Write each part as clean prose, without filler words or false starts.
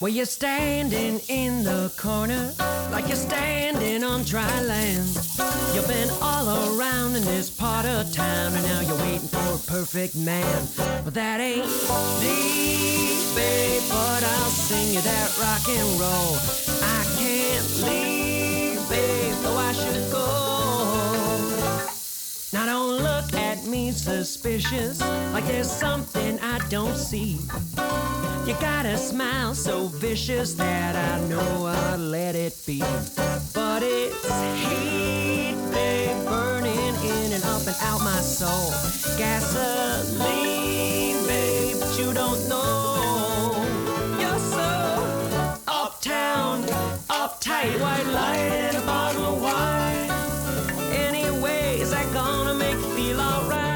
Well, you're standing in the corner like you're standing on dry land. You've been all around in this part of town, and now you're waiting for a perfect man. But that ain't me, babe, but I'll sing you that rock and roll. I can't leave, babe, though I should go. Now don't look at me suspicious, like there's something I don't see. You got a smile so vicious that I know I'll let it be. But it's heat, babe, burning in and up and out my soul. Gasoline, babe, but you don't know. You're so uptown, uptight, white light and a bottle of wine. Anyway, is that gonna make you feel alright?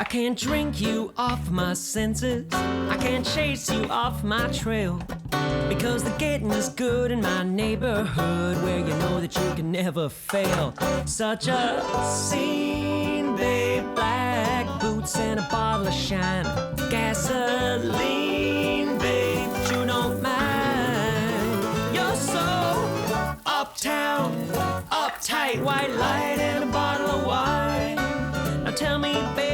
I can't drink you off my senses, I can't chase you off my trail, because the getting is good in my neighborhood, where you know that you can never fail. Such a scene, babe, black boots and a bottle of shine. Gasoline, babe, but you don't mind. You're so uptown, uptight, white light and a bottle of wine. Now tell me, babe,